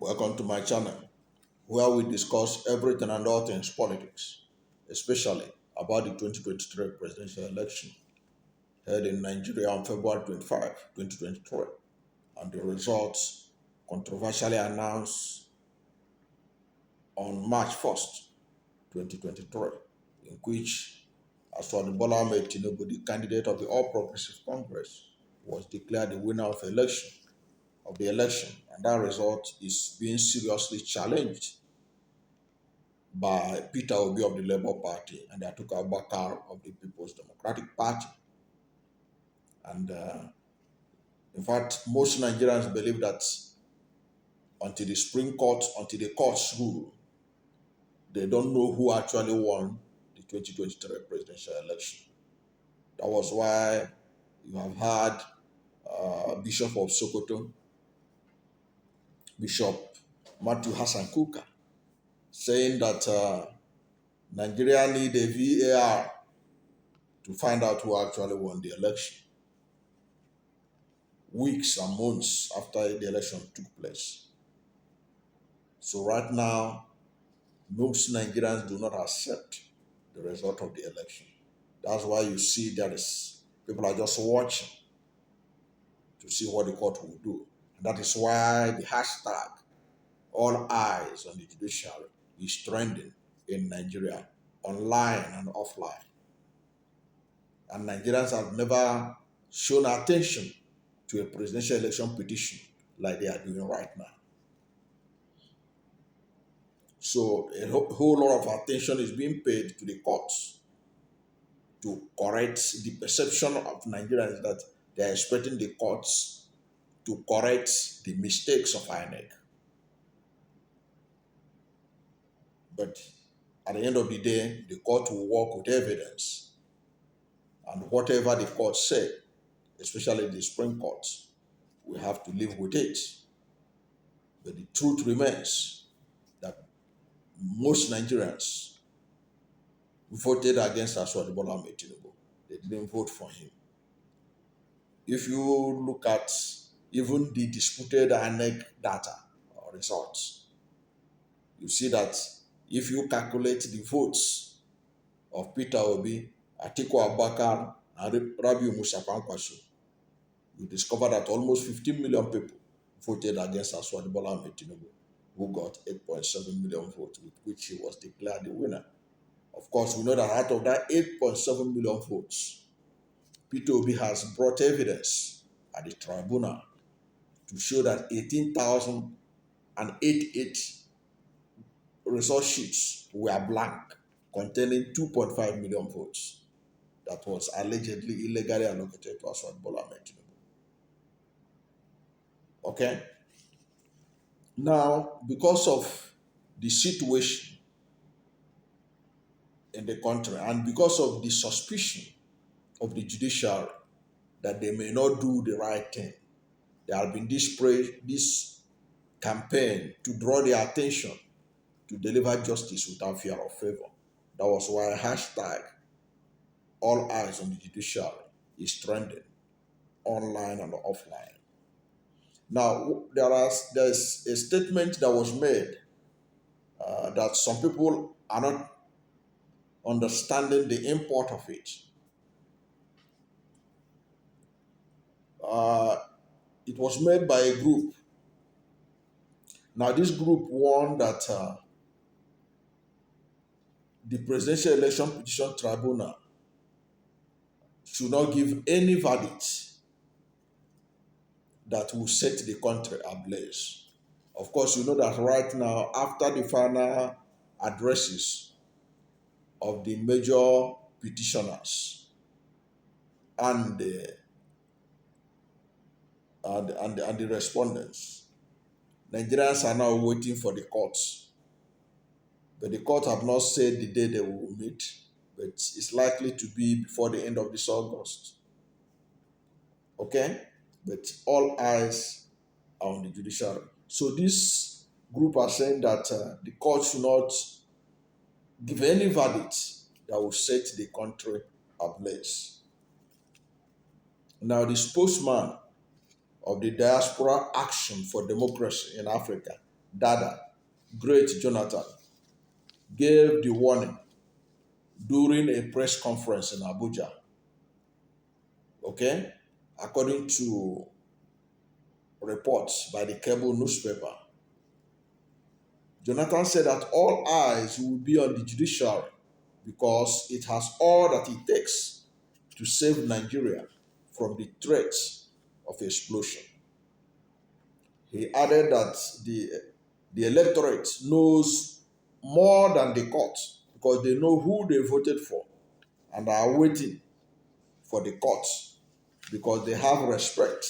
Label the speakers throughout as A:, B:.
A: Welcome to my channel, where we discuss everything and all things politics, especially about the 2023 presidential election held in Nigeria on February 25, 2023, and the results controversially announced on March 1st, 2023, in which, as for the Bola Ahmed Tinubu, the candidate of the All Progressive Congress, was declared the winner of the election, and that result is being seriously challenged by Peter Obi of the Labour Party and Atiku Abubakar of the People's Democratic Party. And in fact, most Nigerians believe that until the courts rule, they don't know who actually won the 2023 presidential election. That was why you have had Bishop of Sokoto, Bishop Matthew Hassan Kuka, saying that Nigeria need a VAR to find out who actually won the election, weeks and months after the election took place. So right now, most Nigerians do not accept the result of the election. That's why you see people are just watching to see what the court will do. And that is why the hashtag all eyes on the judiciary is trending in Nigeria, online and offline. And Nigerians have never shown attention to a presidential election petition like they are doing right now. So a whole lot of attention is being paid to the courts to correct the perception of Nigerians that they are expecting the courts to correct the mistakes of INEC. But at the end of the day, the court will work with evidence. And whatever the court said, especially the Supreme Court, we have to live with it. But the truth remains that most Nigerians voted against Asiwaju Bola Ahmed Tinubu. They didn't vote for him. If you look at even the disputed INEC data or results, you see that if you calculate the votes of Peter Obi, Atiku Abubakar, and Rabiu Musa Kwankwaso, you discover that almost 15 million people voted against Asiwaju Bola Ahmed Tinubu, who got 8.7 million votes, with which he was declared the winner. Of course, we know that out of that 8.7 million votes, Peter Obi has brought evidence at the Tribunal to show that 18,088 result sheets were blank, containing 2.5 million votes that was allegedly illegally allocated to Asiwaju Bola Ahmed Tinubu. Okay? Now, because of the situation in the country and because of the suspicion of the judiciary that they may not do the right thing, there have been this campaign to draw their attention to deliver justice without fear or favor. That was why hashtag all eyes on the judiciary is trending online and offline. Now, there's a statement that was made that some people are not understanding the import of it. It was made by a group. Now, this group warned that the Presidential Election Petition Tribunal should not give any verdict that will set the country ablaze. Of course, you know that right now, after the final addresses of the major petitioners and the respondents, Nigerians are now waiting for the courts. But the court have not said the day they will meet, but it's likely to be before the end of this August. Okay? But all eyes are on the judiciary. So this group are saying that the court should not give any verdict that will set the country ablaze. Now, the spokesman of the Diaspora Action for Democracy in Africa, Dada, great Jonathan, gave the warning during a press conference in Abuja. Okay? According to reports by the cable newspaper, Jonathan said that all eyes will be on the judiciary because it has all that it takes to save Nigeria from the threat of explosion. He added that the electorate knows more than the court because they know who they voted for and are waiting for the court because they have respect.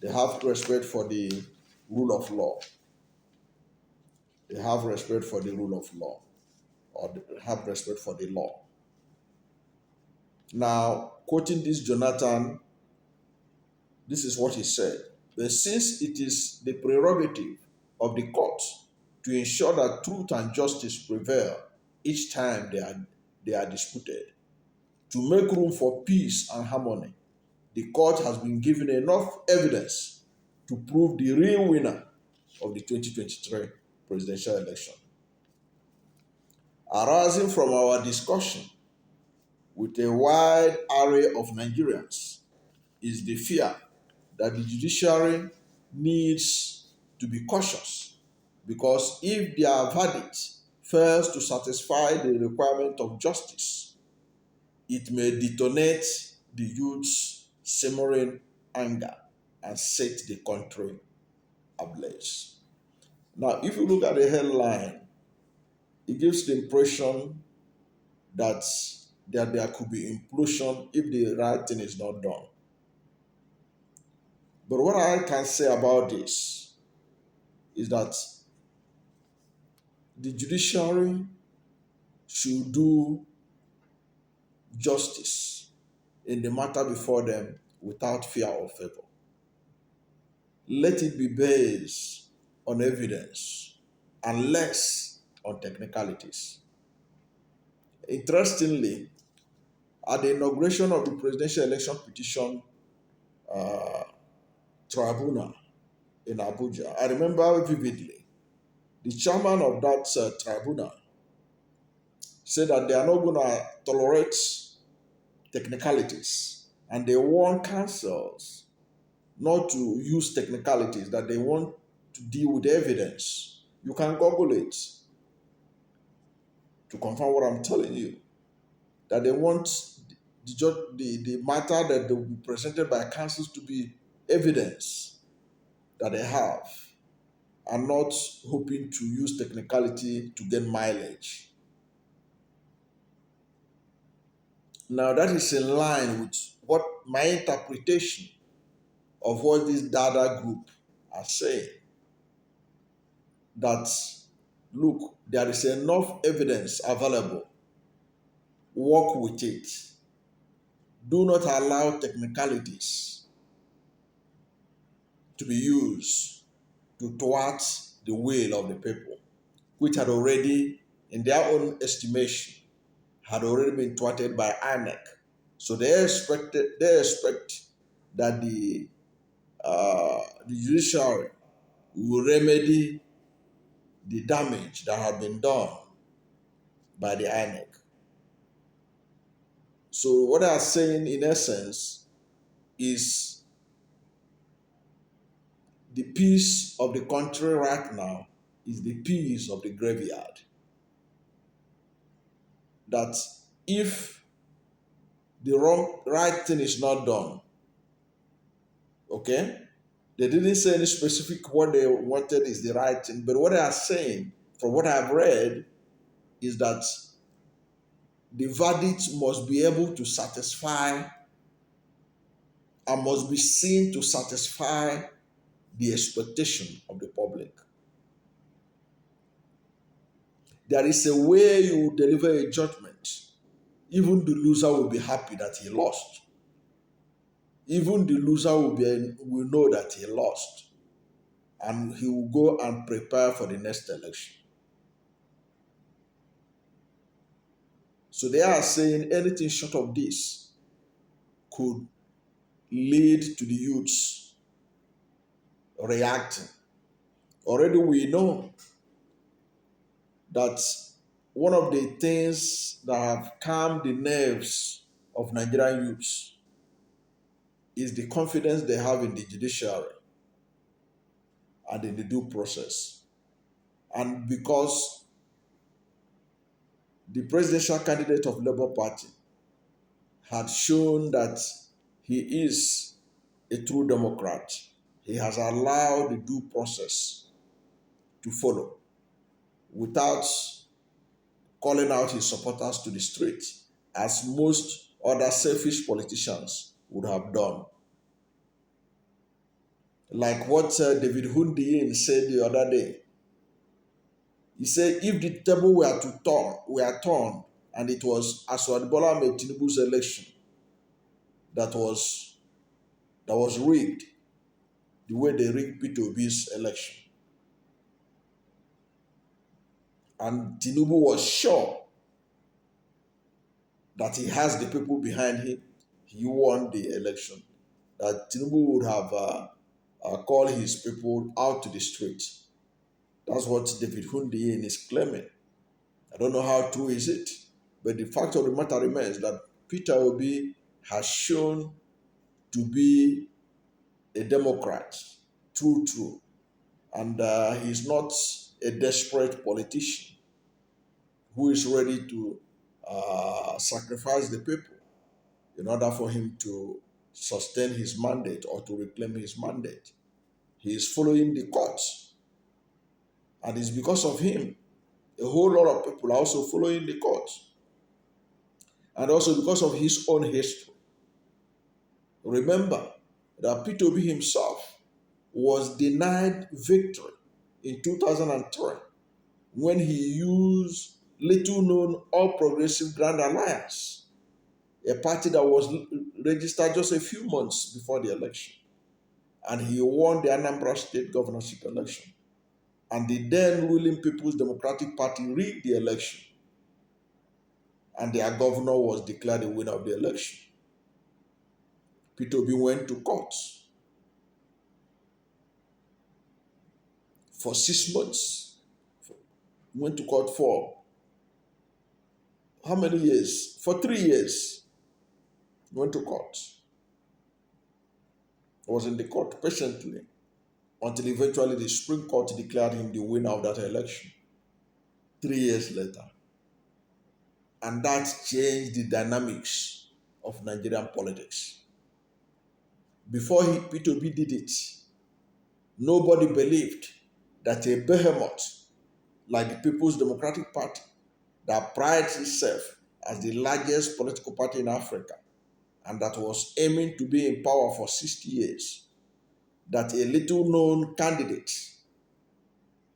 A: They have respect for the rule of law. They have respect for the rule of law, or they have respect for the law. Now, quoting this Jonathan, this is what he said. But since it is the prerogative of the court to ensure that truth and justice prevail each time they are disputed, to make room for peace and harmony, the court has been given enough evidence to prove the real winner of the 2023 presidential election. Arising from our discussion with a wide array of Nigerians is the fear that the judiciary needs to be cautious because if their verdict fails to satisfy the requirement of justice, it may detonate the youth's simmering anger and set the country ablaze. Now, if you look at the headline, it gives the impression that there could be implosion if the right thing is not done. But what I can say about this is that the judiciary should do justice in the matter before them without fear or favor. Let it be based on evidence and less on technicalities. Interestingly, at the inauguration of the presidential election petition Tribunal in Abuja, I remember vividly the chairman of that tribunal said that they are not going to tolerate technicalities and they want councils not to use technicalities, that they want to deal with evidence. You can Google it to confirm what I'm telling you, that they want the matter that will be presented by councils to be evidence that they have and not hoping to use technicality to gain mileage. Now, that is in line with what my interpretation of what this Dada group are saying. That, look, there is enough evidence available. Work with it. Do not allow technicalities to be used to thwart the will of the people, which had already, in their own estimation, had already been thwarted by Ahmed. So they expect that the judiciary will remedy the damage that had been done by the INEC. So what they are saying in essence is the peace of the country right now is the peace of the graveyard. That if the right thing is not done, okay? They didn't say any specific what they wanted is the right thing, but what they are saying, from what I've read, is that the verdict must be able to satisfy and must be seen to satisfy the expectation of the public. There is a way you deliver a judgment. Even the loser will be happy that he lost. Even the loser will know that he lost. And he will go and prepare for the next election. So they are saying anything short of this could lead to the youths reacting Already we know that one of the things that have calmed the nerves of Nigerian youths is the confidence they have in the judiciary and in the due process. And because the presidential candidate of Labour Party had shown that he is a true Democrat, he has allowed the due process to follow without calling out his supporters to the street, as most other selfish politicians would have done. Like what David Hundiyin said the other day. He said, if the table were turned, and it was Asiwaju Bola Ahmed Tinubu's election that was rigged, the way they rigged Peter Obi's election, and Tinubu was sure that he has the people behind him, he won the election, that Tinubu would have called his people out to the street. That's what David Hundiyin is claiming. I don't know how true is it, but the fact of the matter remains that Peter Obi has shown to be a Democrat, true, and he's not a desperate politician who is ready to sacrifice the people in order for him to sustain his mandate or to reclaim his mandate. He is following the courts, and it's because of him a whole lot of people are also following the courts, and also because of his own history. Remember that Peter Obi himself was denied victory in 2003 when he used little known All Progressive Grand Alliance, a party that was registered just a few months before the election. And he won the Anambra State governorship election. And the then ruling People's Democratic Party rigged the election. And their governor was declared the winner of the election. Peter Obi went to court for 6 months. He went to court for how many years? For 3 years. He went to court. He was in the court patiently until eventually the Supreme Court declared him the winner of that election 3 years later. And that changed the dynamics of Nigerian politics. Before Peter Obi did it, nobody believed that a behemoth like the People's Democratic Party, that prides itself as the largest political party in Africa and that was aiming to be in power for 60 years, that a little-known candidate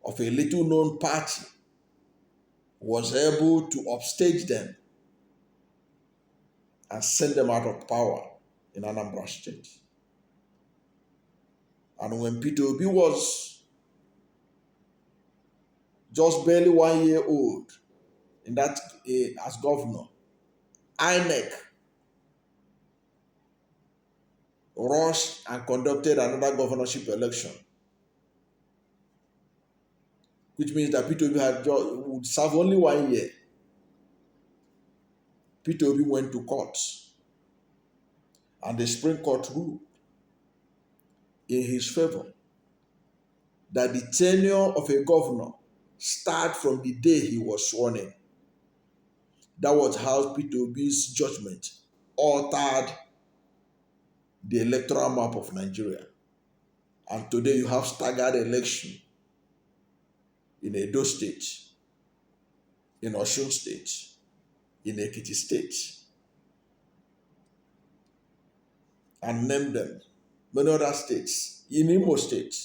A: of a little-known party was able to upstage them and send them out of power in Anambra State. And when Peter Obi was just barely 1 year old in that as governor, INEC rushed and conducted another governorship election, which means that Peter Obi would serve only 1 year. Peter Obi went to court, and the Supreme Court ruled in his favor that the tenure of a governor starts from the day he was sworn in. That was how Peter Obi's judgment altered the electoral map of Nigeria. And today you have staggered election in Edo State, in Osun State, in Ekiti State, and name them, many other states, in Imo State,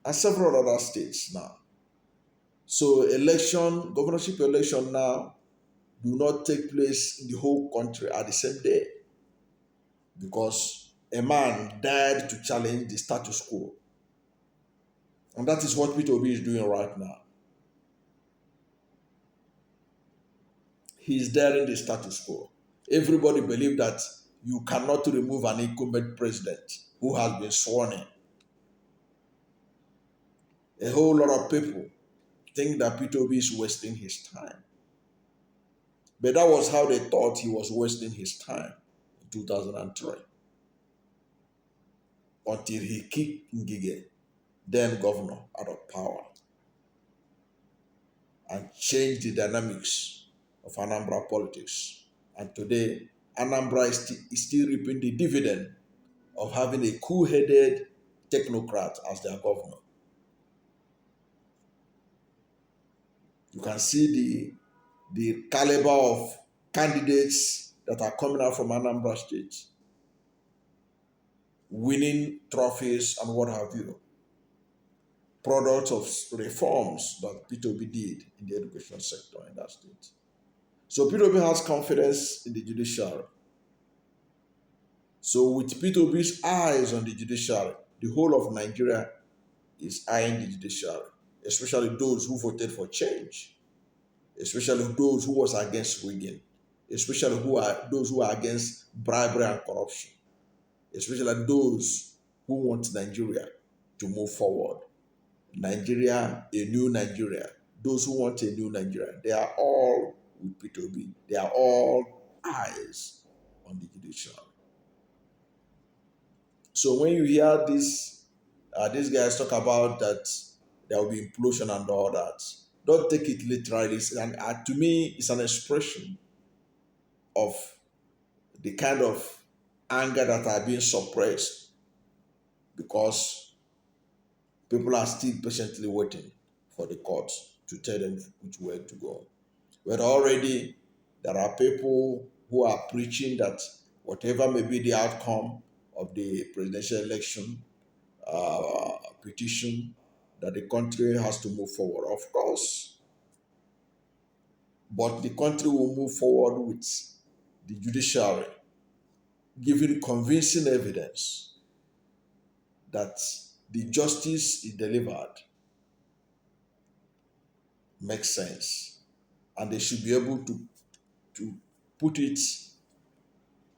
A: and several other states now. So governorship election now do not take place in the whole country at the same day, because a man dared to challenge the status quo. And that is what Peter Obi is doing right now. He is daring the status quo. Everybody believes that you cannot remove an incumbent president. who has been sworn in. A whole lot of people think that Peter Obi is wasting his time. But that was how they thought he was wasting his time in 2003. Until he kicked Ngige, then governor, out of power and changed the dynamics of Anambra politics. And today, Anambra is still reaping the dividend of having a cool-headed technocrat as their governor. You can see the caliber of candidates that are coming out from Anambra State, winning trophies and what have you, products of reforms that Peter Obi did in the education sector in that state. So Peter Obi has confidence in the judiciary. So with Peter Obi's eyes on the judiciary, the whole of Nigeria is eyeing the judiciary, especially those who voted for change, especially those who was against rigging, especially those who are against bribery and corruption, especially those who want Nigeria to move forward. Nigeria, a new Nigeria. Those who want a new Nigeria, they are all with Peter Obi. They are all eyes on the judiciary. So when you hear these guys talk about that there will be implosion and all that, don't take it literally. To me, it's an expression of the kind of anger that are being suppressed because people are still patiently waiting for the courts to tell them which way to go. But already there are people who are preaching that whatever may be the outcome of the presidential election petition, that the country has to move forward. Of course, but the country will move forward with the judiciary giving convincing evidence that the justice is delivered makes sense, and they should be able to put it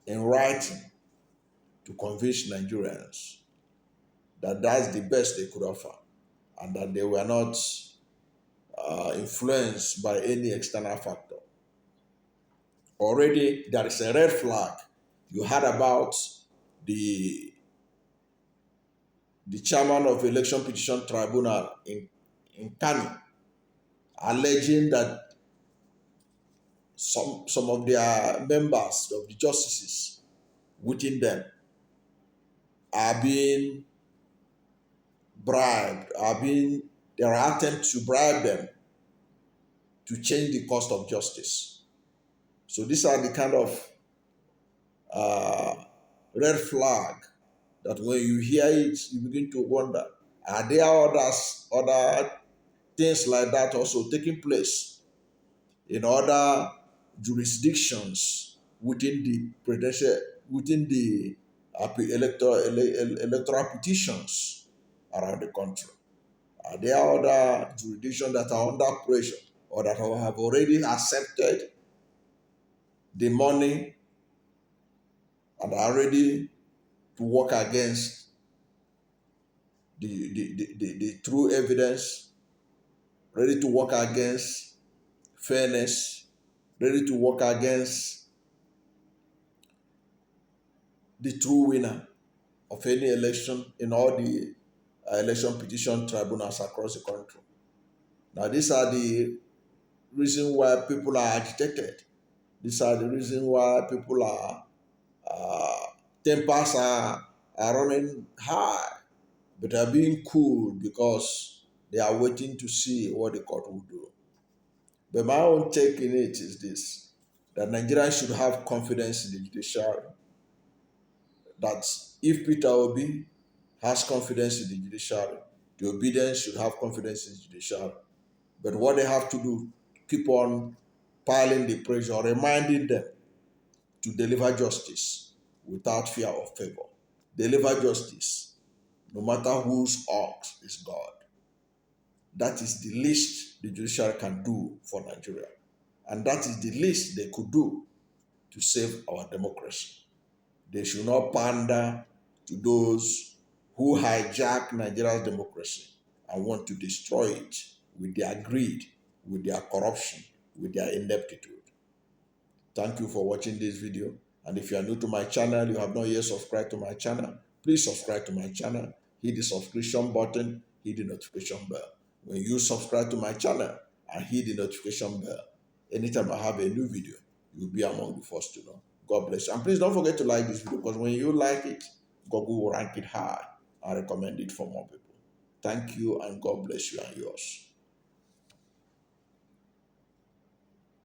A: in writing to convince Nigerians that that's the best they could offer and that they were not influenced by any external factor. Already there is a red flag. You heard about the chairman of Election Petition Tribunal in Kano alleging that some of their members of the justices within them are being bribed, there are attempts to bribe them to change the cost of justice. So these are the kind of red flag that when you hear it, you begin to wonder, are there other things like that also taking place in other jurisdictions within the electoral petitions around the country? Are there other jurisdictions that are under pressure or that have already accepted the money and are ready to work against the true evidence, ready to work against fairness, ready to work against the true winner of any election in all the election petition tribunals across the country? Now, these are the reasons why people are agitated. These are the reasons why people are tempers are running high, but are being cool because they are waiting to see what the court will do. But my own take in it is this, that Nigerians should have confidence in the judiciary. That if Peter Obi has confidence in the judiciary, the obedience should have confidence in the judiciary. But what they have to do, keep on piling the pressure, reminding them to deliver justice without fear or favor. Deliver justice, no matter whose ox is God. That is the least the judiciary can do for Nigeria. And that is the least they could do to save our democracy. They should not pander to those who hijack Nigeria's democracy and want to destroy it with their greed, with their corruption, with their ineptitude. Thank you for watching this video. And if you are new to my channel, you have not yet subscribed to my channel, please subscribe to my channel. Hit the subscription button, hit the notification bell. When you subscribe to my channel and hit the notification bell, anytime I have a new video, you'll be among the first to know. God bless you. And please don't forget to like this video, because when you like it, Google will rank it high and recommend it for more people. Thank you, and God bless you and yours.